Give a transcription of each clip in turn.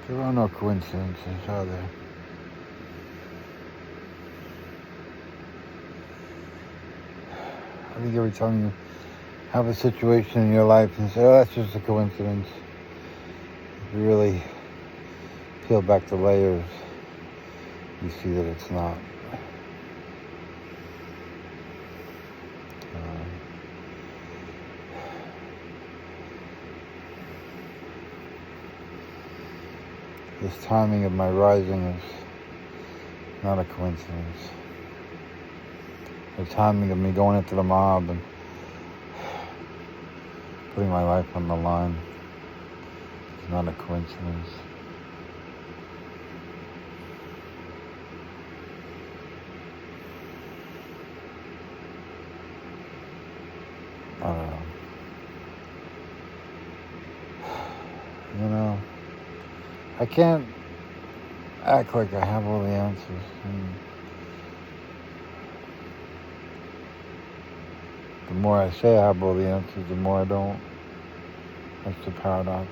There are no coincidences, are there? I think every time you have a situation in your life and say, oh, that's just a coincidence, if you really peel back the layers, you see that it's not. This timing of my rising is not a coincidence. The timing of me going into the mob and putting my life on the line is not a coincidence. I don't know. You know, I can't act like I have all the answers. The more I say I have all the answers, the more I don't. That's the paradox.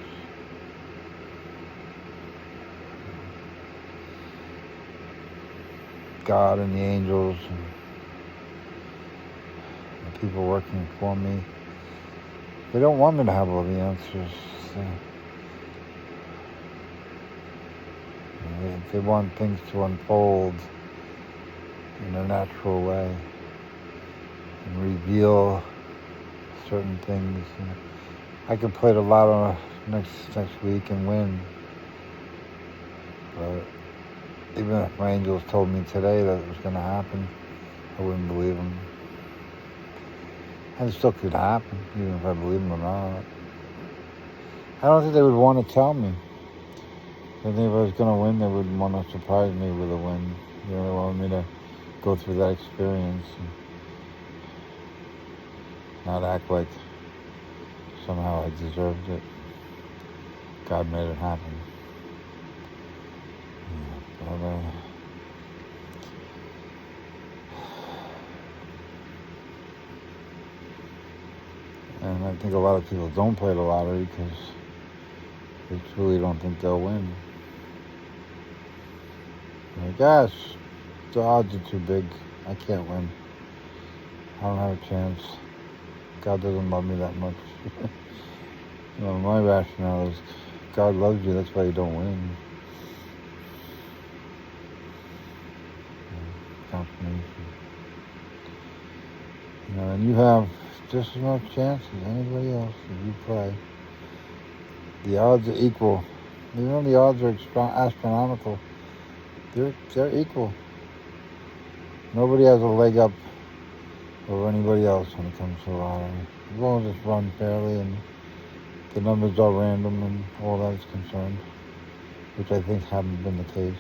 God and the angels and the people working for me, they don't want me to have all the answers. They want things to unfold in a natural way and reveal certain things. I could play the lotto next week and win, but even if my angels told me today that it was going to happen, I wouldn't believe them. And it still could happen, even if I believe them or not. I don't think they would want to tell me. I think if I was going to win, they would want to surprise me with a win. They wanted me to go through that experience and not act like somehow I deserved it. God made it happen. And I think a lot of people don't play the lottery because they truly don't think they'll win. Like, gosh, the odds are too big. I can't win. I don't have a chance. God doesn't love me that much. My rationale is God loves you, that's why you don't win. Confirmation. And you have just as much chance as anybody else if you play. The odds are equal. Even though the odds are astronomical, they're equal. Nobody has a leg up over anybody else when it comes to the lottery. As long as it's run fairly and the numbers are random and all that is concerned, which I think haven't been the case,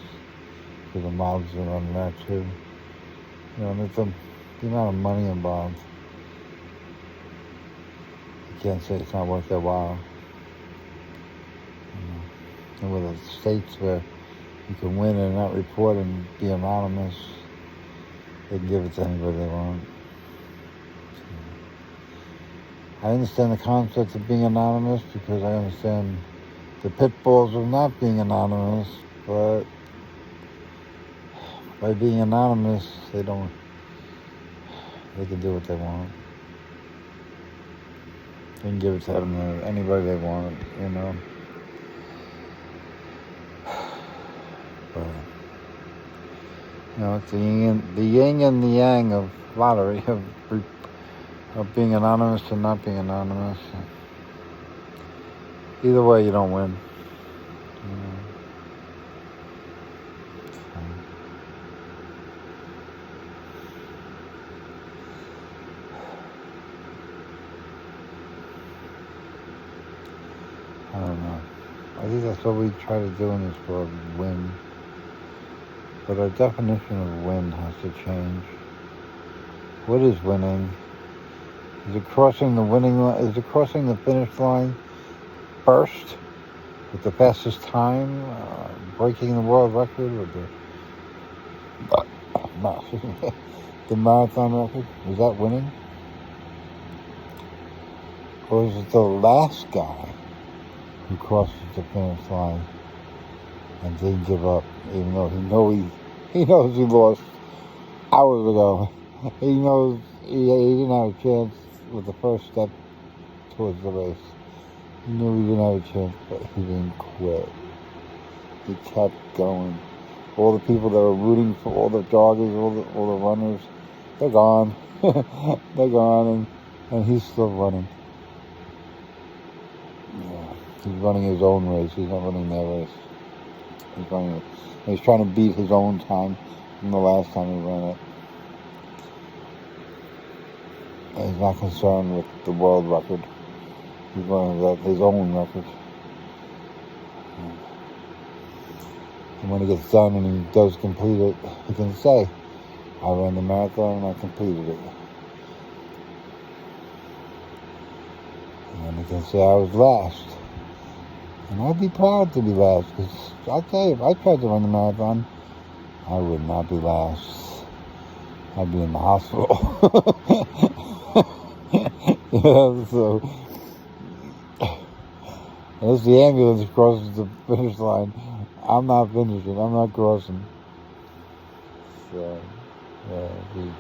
because the mobs are on that too. And it's the amount of money involved. You can't say it's not worth their while. And with the states where you can win and not report and be anonymous, they can give it to anybody they want. I understand the concept of being anonymous because I understand the pitfalls of not being anonymous, but by being anonymous, they can do what they want. They can give it to anybody they want, But, it's the yin and the yang of lottery, of being anonymous and not being anonymous. Either way, you don't win. I don't know. I think that's what we try to do in this world, win. But our definition of win has to change. What is winning? Is it crossing the winning line? Is it crossing the finish line first with the fastest time, breaking the world record with the marathon record? Is that winning? Or is it the last guy who crosses the finish line and didn't give up, even though he knows he lost hours ago. He knows he didn't have a chance with the first step towards the race. He knew he didn't have a chance, but he didn't quit. He kept going. All the people that were rooting for all the joggers, all the runners, they're gone. They're gone, and he's still running. Yeah. He's running his own race. He's not running their race. He's running it. He's trying to beat his own time from the last time he ran it. And he's not concerned with the world record. He's running his own record. And when he gets done and he does complete it, he can say, I ran the marathon and I completed it. And he can say I was last. And I'd be proud to be last, because I'll tell you, if I tried to run the marathon, I would not be last. I'd be in the hospital. So unless the ambulance crosses the finish line, I'm not finishing. I'm not crossing. So, yeah, there's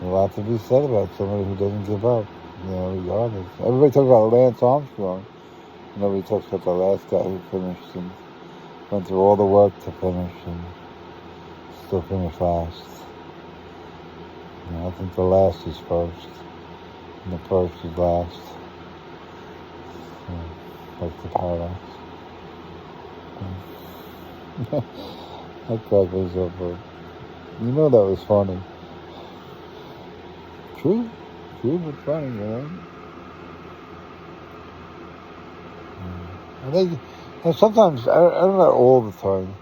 a lot to be said about somebody who doesn't give up. Regardless. Everybody talks about Lance Armstrong. Nobody talks about the last guy who finished and went through all the work to finish and still finished last. I think the last is first, and the first is last. That's the paradox. I cracked myself up. That was funny. True, but funny, And sometimes, I don't know all the time,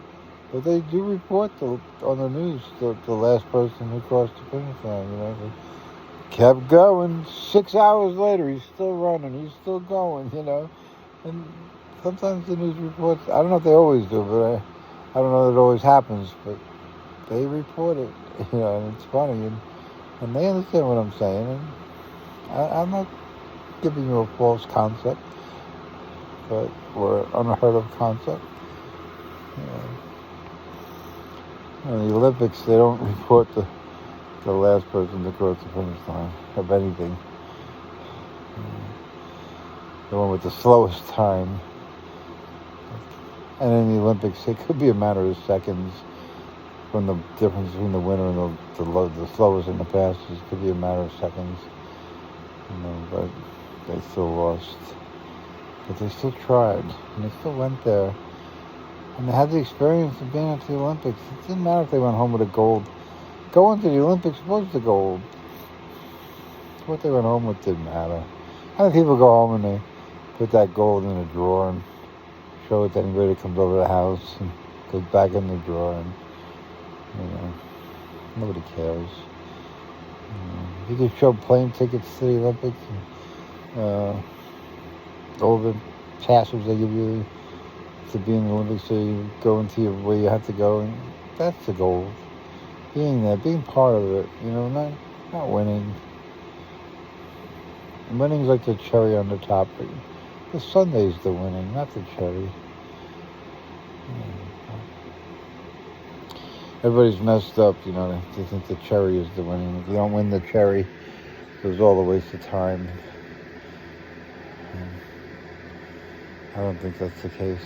but they do report on the news the last person who crossed the finish line. They kept going. 6 hours later, he's still running. He's still going. And sometimes the news reports. I don't know if they always do, but I don't know that it always happens. But they report it. And it's funny, and they understand what I'm saying. And I'm not giving you a false concept, or unheard of concept. In the Olympics, they don't report the last person to cross the finish line of anything. The one with the slowest time. And in the Olympics, it could be a matter of seconds from the difference between the winner and the slowest and the fastest. It could be a matter of seconds. But they still lost. But they still tried, and they still went there. And they had the experience of being at the Olympics. It didn't matter if they went home with a gold. Going to the Olympics was the gold. What they went home with didn't matter. How many people go home and they put that gold in a drawer and show it to anybody that comes over the house and goes back in the drawer, and nobody cares. You could show plane tickets to the Olympics and all the passes they give you to be in the Olympics, so you go into where you have to go, and that's the goal. Being there, being part of it, not winning. And winning's like the cherry on the top. The sundae's the winning, not the cherry. Everybody's messed up, they think the cherry is the winning. If you don't win the cherry, it was all a waste of time. I don't think that's the case.